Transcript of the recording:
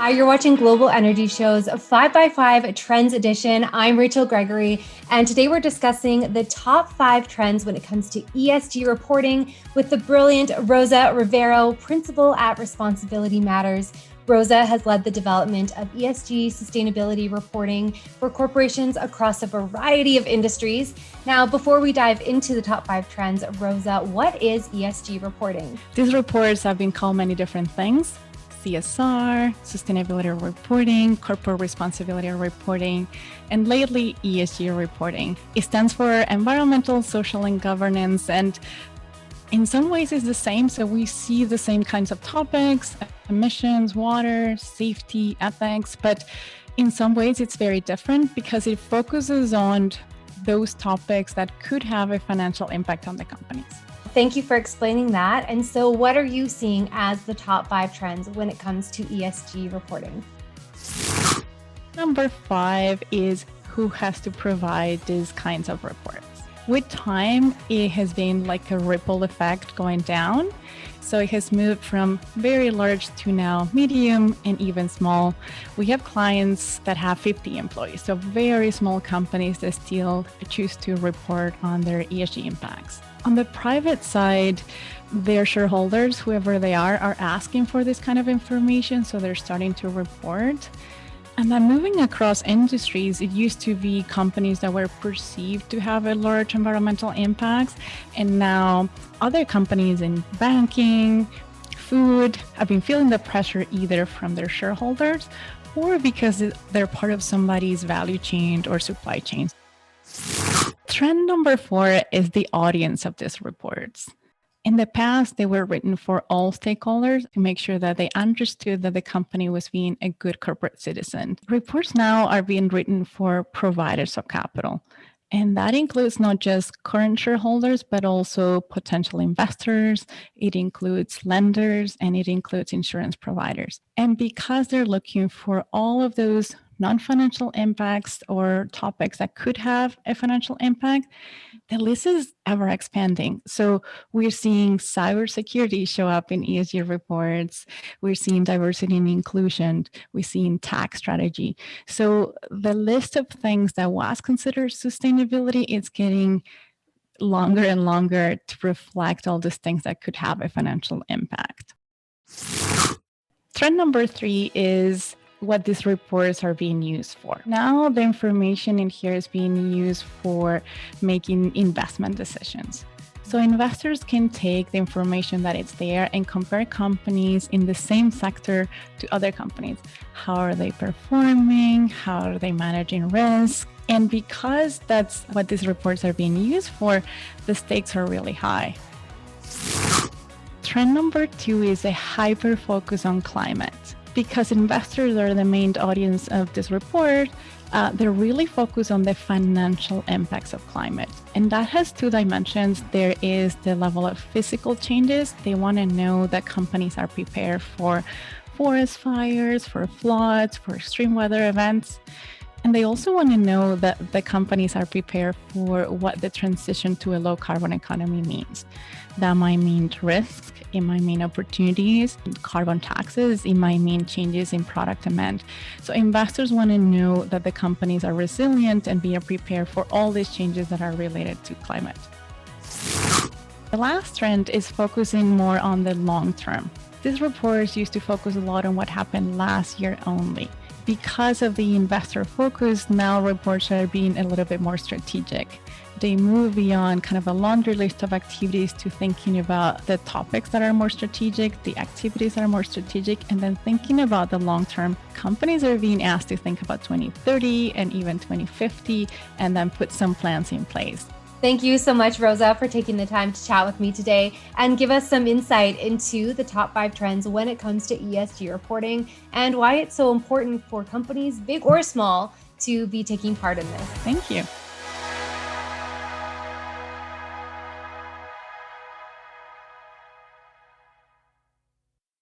Hi, you're watching Global Energy Show's 5x5 Trends Edition. I'm Rachel Gregory, and today we're discussing the top 5 trends when it comes to ESG reporting with the brilliant Rosa Rivero, principal at Responsibility Matters. Rosa has led the development of ESG sustainability reporting for corporations across a variety of industries. Now, before we dive into the top 5 trends, Rosa, what is ESG reporting? These reports have been called many different things: CSR, sustainability reporting, corporate responsibility reporting, and lately ESG reporting. It stands for environmental, social, and governance, and in some ways it's the same. So we see the same kinds of topics: emissions, water, safety, ethics, but in some ways it's very different because it focuses on those topics that could have a financial impact on the companies. Thank you for explaining that. And so what are you seeing as the top 5 trends when it comes to ESG reporting? Number 5 is who has to provide these kinds of reports. With time, it has been like a ripple effect going down. So it has moved from very large to now medium and even small. We have clients that have 50 employees, so very small companies that still choose to report on their ESG impacts. On the private side, their shareholders, whoever they are asking for this kind of information, so they're starting to report. And then moving across industries, it used to be companies that were perceived to have a large environmental impact. And now other companies in banking, food, have been feeling the pressure either from their shareholders or because they're part of somebody's value chain or supply chain. Trend number 4 is the audience of these reports. In the past, they were written for all stakeholders to make sure that they understood that the company was being a good corporate citizen. Reports now are being written for providers of capital. And that includes not just current shareholders, but also potential investors. It includes lenders, and it includes insurance providers. And because they're looking for all of those non-financial impacts or topics that could have a financial impact, the list is ever expanding. So we're seeing cybersecurity show up in ESG reports. We're seeing diversity and inclusion. We're seeing tax strategy. So the list of things that was considered sustainability is getting longer and longer to reflect all these things that could have a financial impact. Trend number 3 is what these reports are being used for. Now the information in here is being used for making investment decisions. So investors can take the information that is there and compare companies in the same sector to other companies. How are they performing? How are they managing risk? And because that's what these reports are being used for, the stakes are really high. Trend number 2 is a hyper focus on climate. Because investors are the main audience of this report, they're really focused on the financial impacts of climate. And that has 2 dimensions. There is the level of physical changes. They want to know that companies are prepared for forest fires, for floods, for extreme weather events. And they also want to know that the companies are prepared for what the transition to a low carbon economy means. That might mean risk, it might mean opportunities, carbon taxes, it might mean changes in product demand. So investors want to know that the companies are resilient and be prepared for all these changes that are related to climate. The last trend is focusing more on the long term. These reports used to focus a lot on what happened last year only. Because of the investor focus, now reports are being a little bit more strategic. They move beyond kind of a laundry list of activities to thinking about the topics that are more strategic, the activities that are more strategic, and then thinking about the long term. Companies are being asked to think about 2030 and even 2050, and then put some plans in place. Thank you so much, Rosa, for taking the time to chat with me today and give us some insight into the top 5 trends when it comes to ESG reporting and why it's so important for companies, big or small, to be taking part in this. Thank you.